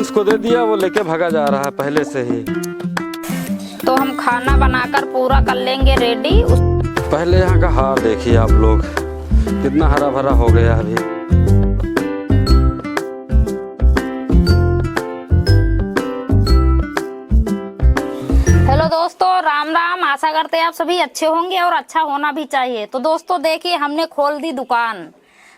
Prince को दे दिया, वो लेके भागा जा रहा है पहले से ही। तो हम खाना बनाकर पूरा कर लेंगे रेडी। पहले यहाँ का हाल देखिए आप लोग, कितना हरा भरा हो गया अभी। हेलो दोस्तों, राम राम। आशा करते हैं आप सभी अच्छे होंगे और अच्छा होना भी चाहिए। तो दोस्तों देखिए, हमने खोल दी दुकान।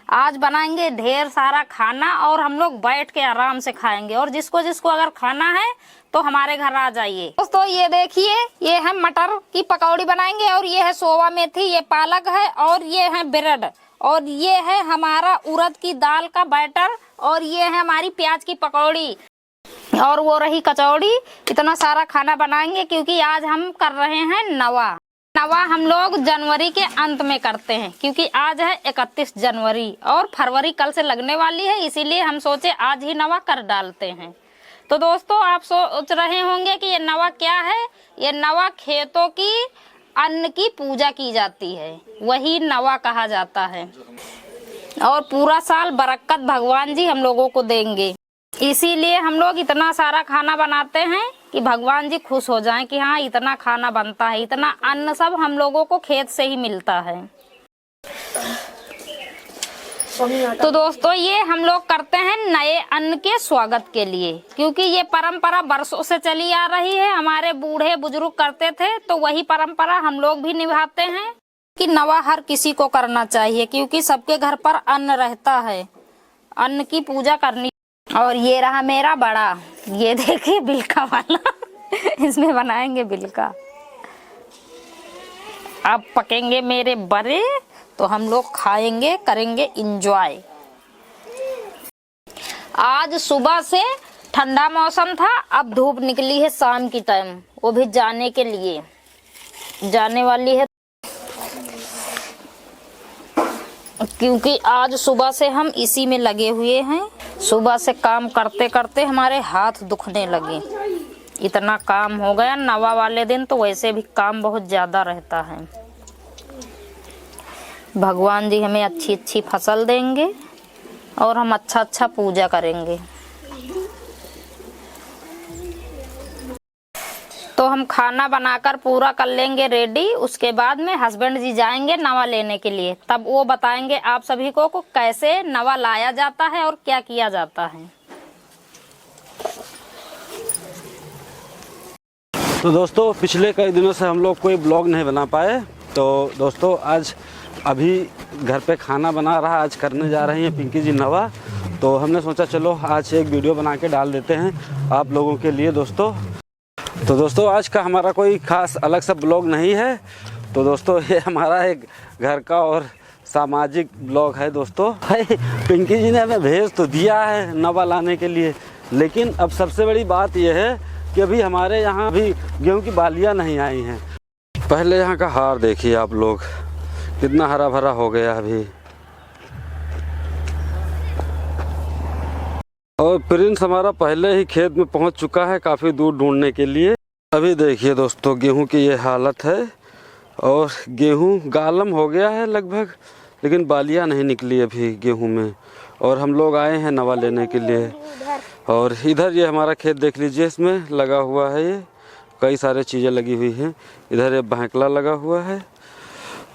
आज बनाएंगे ढेर सारा खाना और हम लोग बैठ के आराम से खाएंगे। और जिसको जिसको अगर खाना है तो हमारे घर आ जाइए। दोस्तों ये देखिए, ये है मटर की पकौड़ी बनाएंगे, और ये है सोवा मेथी, ये पालक है, और ये है ब्रेड, और ये है हमारा उड़द की दाल का बैटर, और ये है हमारी प्याज की पकौड़ी, और वो रही कचौड़ी। इतना सारा खाना बनाएंगे क्योंकि आज हम कर रहे हैं नवा। हम लोग जनवरी के अंत में करते हैं क्योंकि आज है 31 जनवरी और फरवरी कल से लगने वाली है, इसीलिए हम सोचे आज ही नवा कर डालते हैं। तो दोस्तों आप सोच रहे होंगे कि ये नवा क्या है। ये नवा खेतों की अन्न की पूजा की जाती है, वही नवा कहा जाता है। और पूरा साल बरकत भगवान जी हम लोगों को देंगे, इसीलिए हम लोग इतना सारा खाना बनाते हैं कि भगवान जी खुश हो जाएं कि हाँ इतना खाना बनता है। इतना अन्न सब हम लोगों को खेत से ही मिलता है। तो दोस्तों ये हम लोग करते हैं नए अन्न के स्वागत के लिए, क्योंकि ये परंपरा बरसों से चली आ रही है। हमारे बूढ़े बुजुर्ग करते थे, तो वही परंपरा हम लोग भी निभाते हैं कि नवा हर किसी को करना चाहिए, क्योंकि सबके घर पर अन्न रहता है। अन्न की पूजा करनी। और ये रहा मेरा बड़ा, ये देखिए बिलका वाला इसमें बनाएंगे बिलका। अब पकेंगे मेरे बड़े, तो हम लोग खाएंगे, करेंगे इंजॉय। आज सुबह से ठंडा मौसम था, अब धूप निकली है शाम की टाइम, वो भी जाने के लिए जाने वाली है, क्योंकि आज सुबह से हम इसी में लगे हुए हैं। सुबह से काम करते करते हमारे हाथ दुखने लगे, इतना काम हो गया। नवा वाले दिन तो वैसे भी काम बहुत ज्यादा रहता है। भगवान जी हमें अच्छी अच्छी फसल देंगे और हम अच्छा अच्छा पूजा करेंगे। तो हम खाना बनाकर पूरा कर लेंगे रेडी। उसके बाद में हस्बैंड जी जाएंगे नवा लेने के लिए, तब वो बताएंगे आप सभी को कैसे नवा लाया जाता है और क्या किया जाता है। तो दोस्तों पिछले कई दिनों से हम लोग कोई ब्लॉग नहीं बना पाए, तो दोस्तों आज अभी घर पे खाना बना रहा, आज करने जा रही हैं पिंकी जी नवा। तो हमने सोचा चलो आज एक वीडियो बना के डाल देते हैं आप लोगों के लिए दोस्तों। तो दोस्तों आज का हमारा कोई खास अलग सा ब्लॉग नहीं है। तो दोस्तों ये हमारा एक घर का और सामाजिक ब्लॉग है दोस्तों। पिंकी जी ने हमें भेज तो दिया है नवा लाने के लिए, लेकिन अब सबसे बड़ी बात यह है कि अभी हमारे यहाँ अभी गेहूं की बालियाँ नहीं आई हैं। पहले यहाँ का हार देखिए आप लोग, कितना हरा भरा हो गया अभी। और प्रिंस हमारा पहले ही खेत में पहुंच चुका है काफ़ी दूर ढूंढने के लिए। अभी देखिए दोस्तों गेहूं की ये हालत है, और गेहूं गालम हो गया है लगभग, लेकिन बालियां नहीं निकली अभी गेहूं में। और हम लोग आए हैं नवा लेने के लिए। और इधर ये हमारा खेत देख लीजिए, इसमें लगा हुआ है, ये कई सारे चीज़ें लगी हुई हैं। इधर ये बैंकला लगा हुआ है।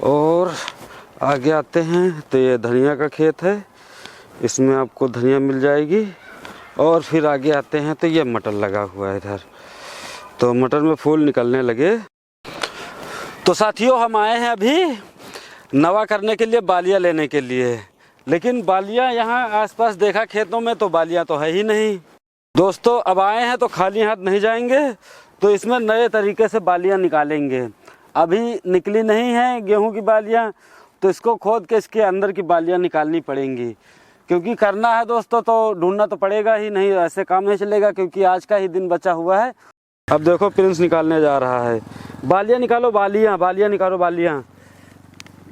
और आगे आते हैं तो ये धनिया का खेत है, इसमें आपको धनिया मिल जाएगी। और फिर आगे आते हैं तो ये मटर लगा हुआ है इधर, तो मटर में फूल निकलने लगे। तो साथियों हम आए हैं अभी नवा करने के लिए, बालियाँ लेने के लिए, लेकिन बालियाँ यहाँ आसपास देखा खेतों में तो बालियाँ तो है ही नहीं। दोस्तों अब आए हैं तो खाली हाथ नहीं जाएंगे, तो इसमें नए तरीके से बालियाँ निकालेंगे। अभी निकली नहीं है गेहूँ की बालियाँ, तो इसको खोद के इसके अंदर की बालियाँ निकालनी पड़ेंगी, क्योंकि करना है दोस्तों तो ढूंढना तो पड़ेगा ही, नहीं ऐसे काम नहीं चलेगा, क्योंकि आज का ही दिन बचा हुआ है। अब देखो प्रिंस निकालने जा रहा है। बालियाँ निकालो, बालियाँ निकालो, बालियाँ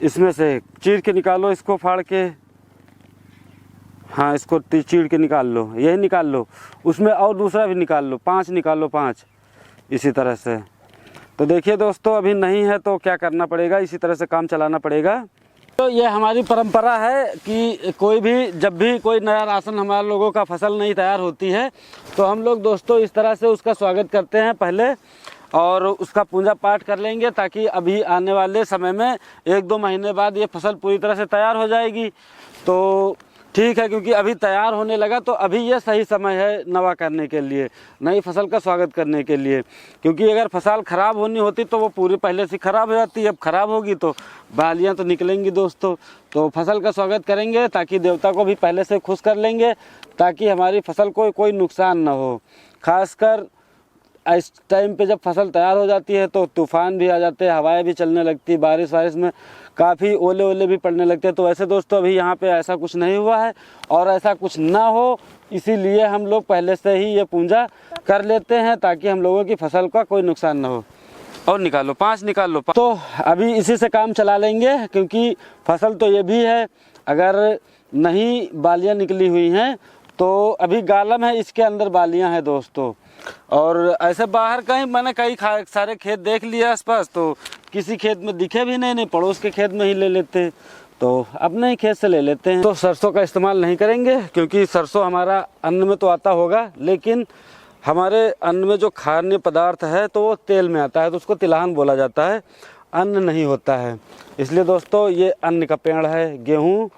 इसमें से चीर के निकालो, इसको फाड़ के, हाँ इसको चीर के निकाल लो, यही निकाल लो, उसमें और दूसरा भी निकाल लो, 5 निकालो, 5 इसी तरह से। तो देखिए दोस्तों अभी नहीं है तो क्या करना पड़ेगा, इसी तरह से काम चलाना पड़ेगा। तो ये हमारी परंपरा है कि कोई भी जब भी कोई नया राशन हमारे लोगों का फसल नहीं तैयार होती है तो हम लोग दोस्तों इस तरह से उसका स्वागत करते हैं पहले, और उसका पूजा पाठ कर लेंगे ताकि अभी आने वाले समय में 1-2 महीने बाद ये फसल पूरी तरह से तैयार हो जाएगी। तो ठीक है, क्योंकि अभी तैयार होने लगा तो अभी ये सही समय है नवा करने के लिए, नई फसल का स्वागत करने के लिए। क्योंकि अगर फसल ख़राब होनी होती तो वो पूरी पहले से ख़राब हो जाती, अब ख़राब होगी तो बालियाँ तो निकलेंगी दोस्तों। तो फसल का स्वागत करेंगे ताकि देवता को भी पहले से खुश कर लेंगे ताकि हमारी फसल को कोई नुकसान ना हो। खासकर इस टाइम पे जब फसल तैयार हो जाती है तो तूफ़ान भी आ जाते हैं, हवाएं भी चलने लगती, बारिश में काफ़ी ओले भी पड़ने लगते हैं। तो वैसे दोस्तों अभी यहाँ पे ऐसा कुछ नहीं हुआ है और ऐसा कुछ ना हो इसीलिए हम लोग पहले से ही ये पूजा कर लेते हैं ताकि हम लोगों की फसल का कोई नुकसान ना हो। और निकालो 5 निकाल लो। तो अभी इसी से काम चला लेंगे क्योंकि फसल तो ये भी है, अगर नहीं बालियाँ निकली हुई हैं तो अभी गालम है, इसके अंदर बालियाँ हैं दोस्तों। और ऐसे बाहर कहीं मैंने कई सारे खेत देख लिए आसपास, तो किसी खेत में दिखे भी नहीं, पड़ोस के खेत में ही ले लेते हैं, तो अपने ही खेत से ले लेते हैं। तो सरसों का इस्तेमाल नहीं करेंगे क्योंकि सरसों हमारा अन्न में तो आता होगा लेकिन हमारे अन्न में जो खाद्य पदार्थ है तो वो तेल में आता है, तो उसको तिलहन बोला जाता है, अन्न नहीं होता है। इसलिए दोस्तों ये अन्न का पेड़ है। गेहूँ,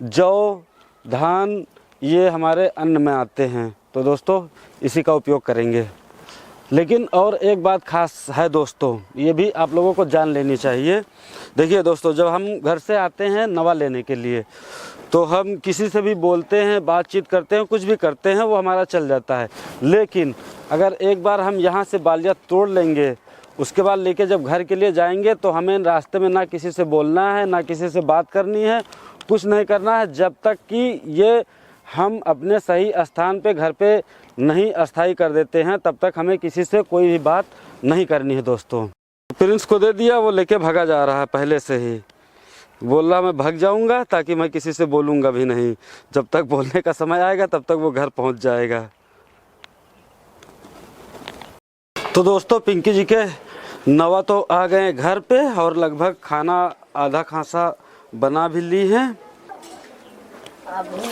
जौ, धान ये हमारे अन्न में आते हैं, तो दोस्तों इसी का उपयोग करेंगे। लेकिन और एक बात खास है दोस्तों, ये भी आप लोगों को जान लेनी चाहिए। देखिए दोस्तों, जब हम घर से आते हैं नवा लेने के लिए तो हम किसी से भी बोलते हैं, बातचीत करते हैं, कुछ भी करते हैं, वो हमारा चल जाता है। लेकिन अगर एक बार हम यहाँ से बालियाँ तोड़ लेंगे, उसके बाद लेके जब घर के लिए जाएंगे तो हमें रास्ते में ना किसी से बोलना है, ना किसी से बात करनी है, कुछ नहीं करना है जब तक कि ये हम अपने सही स्थान पे घर पे नहीं अस्थाई कर देते हैं, तब तक हमें किसी से कोई भी बात नहीं करनी है दोस्तों। प्रिंस को दे दिया, वो लेके भागा जा रहा है, पहले से ही बोल रहा मैं भाग जाऊंगा ताकि मैं किसी से बोलूंगा भी नहीं, जब तक बोलने का समय आएगा तब तक वो घर पहुंच जाएगा। तो दोस्तों पिंकी जी के नवा तो आ गए घर पे और लगभग खाना आधा खासा बना भी ली है। अभी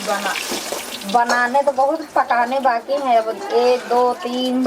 बनाने तो बहुत, पकाने बाकी है। अब 1 2 3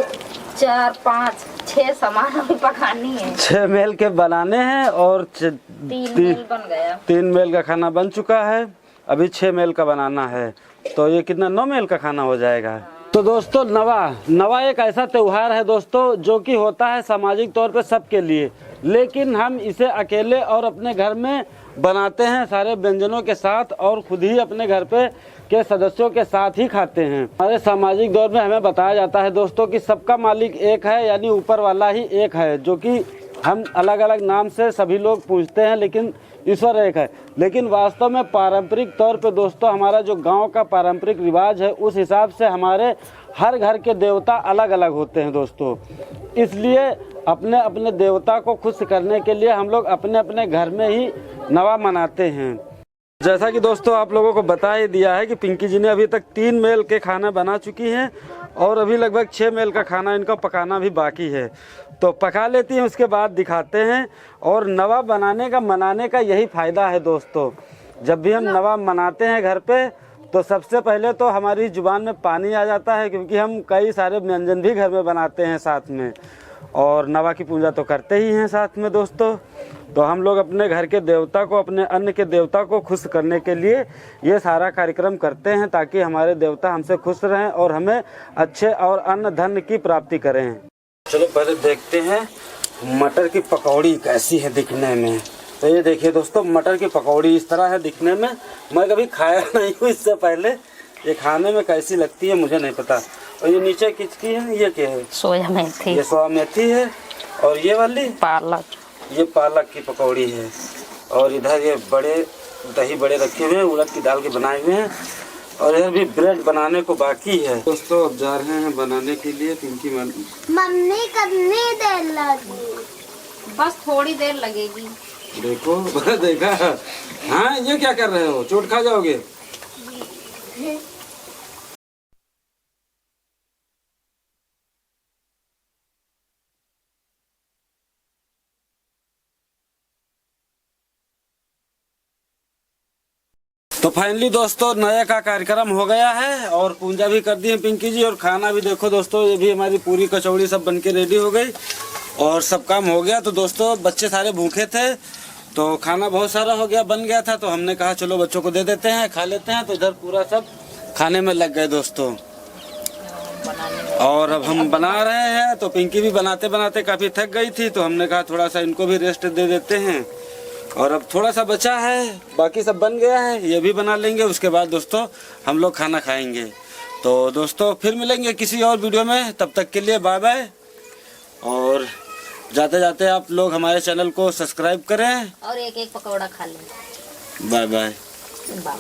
4 5 6 सामान अभी पकानी है। 6 मेल के बनाने हैं और 3 मेल बन गया। 3 मेल का खाना बन चुका है, अभी 6 मेल का बनाना है, तो ये कितना 9 मेल का खाना हो जाएगा। तो दोस्तों नवा एक ऐसा त्यौहार है दोस्तों जो कि होता है सामाजिक तौर पे सबके लिए, लेकिन हम इसे अकेले और अपने घर में बनाते हैं सारे व्यंजनों के साथ और खुद ही अपने घर पे के सदस्यों के साथ ही खाते हैं। हमारे सामाजिक दौर में हमें बताया जाता है दोस्तों कि सबका मालिक एक है, यानी ऊपर वाला ही एक है, जो कि हम अलग अलग नाम से सभी लोग पूछते हैं लेकिन ईश्वर एक है। लेकिन वास्तव में पारंपरिक तौर पे दोस्तों हमारा जो गांव का पारंपरिक रिवाज है उस हिसाब से हमारे हर घर के देवता अलग अलग होते हैं दोस्तों। इसलिए अपने अपने देवता को खुश करने के लिए हम लोग अपने अपने घर में ही नवा मनाते हैं। जैसा कि दोस्तों आप लोगों को बता ही दिया है कि पिंकी जी ने अभी तक 3 मेल के खाना बना चुकी हैं और अभी लगभग 6 मेल का खाना इनका पकाना भी बाकी है, तो पका लेती हैं उसके बाद दिखाते हैं। और नवा मनाने का यही फ़ायदा है दोस्तों, जब भी हम नवा मनाते हैं घर पे तो सबसे पहले तो हमारी जुबान में पानी आ जाता है क्योंकि हम कई सारे व्यंजन भी घर में बनाते हैं साथ में, और नवा की पूजा तो करते ही हैं साथ में दोस्तों। तो हम लोग अपने घर के देवता को, अपने अन्न के देवता को खुश करने के लिए ये सारा कार्यक्रम करते हैं ताकि हमारे देवता हमसे खुश रहें और हमें अच्छे और अन्न धन की प्राप्ति करें। चलो पहले देखते हैं मटर की पकौड़ी कैसी है दिखने में। तो ये देखिए दोस्तों, मटर की पकौड़ी इस तरह है दिखने में। मैं कभी खाया नहीं हूँ इससे पहले, ये खाने में कैसी लगती है मुझे नहीं पता। और ये नीचे किसकी है, ये क्या है? सोया मेथी। ये सोया मेथी है। और ये वाली पालक, ये पालक की पकौड़ी है। और इधर ये बड़े दही बड़े रखे हुए हैं, उड़द की दाल के बनाए हुए हैं। और इधर भी ब्रेड बनाने को बाकी है दोस्तों। अब जा रहे हैं बनाने के लिए। पिंकी मम्मी कितनी देर लगी? बस थोड़ी देर लगेगी। देखो देखा। हाँ ये क्या कर रहे हो, चोट खा जाओगे। तो फाइनली दोस्तों नया का कार्यक्रम हो गया है और पूजा भी कर दी है पिंकी जी, और खाना भी देखो दोस्तों, ये भी हमारी पूरी कचौड़ी सब बन के रेडी हो गई और सब काम हो गया। तो दोस्तों बच्चे सारे भूखे थे तो खाना बहुत सारा हो गया, बन गया था, तो हमने कहा चलो बच्चों को दे देते हैं, खा लेते हैं। तो इधर पूरा सब खाने में लग गए दोस्तों, और अब हम बना रहे हैं। तो पिंकी भी बनाते बनाते काफ़ी थक गई थी, तो हमने कहा थोड़ा सा इनको भी रेस्ट दे देते हैं। और अब थोड़ा सा बचा है, बाकी सब बन गया है, ये भी बना लेंगे, उसके बाद दोस्तों हम लोग खाना खाएंगे। तो दोस्तों फिर मिलेंगे किसी और वीडियो में, तब तक के लिए बाय बाय। और जाते जाते आप लोग हमारे चैनल को सब्सक्राइब करें और एक एक पकौड़ा खा लें। Bye bye. Bye bye.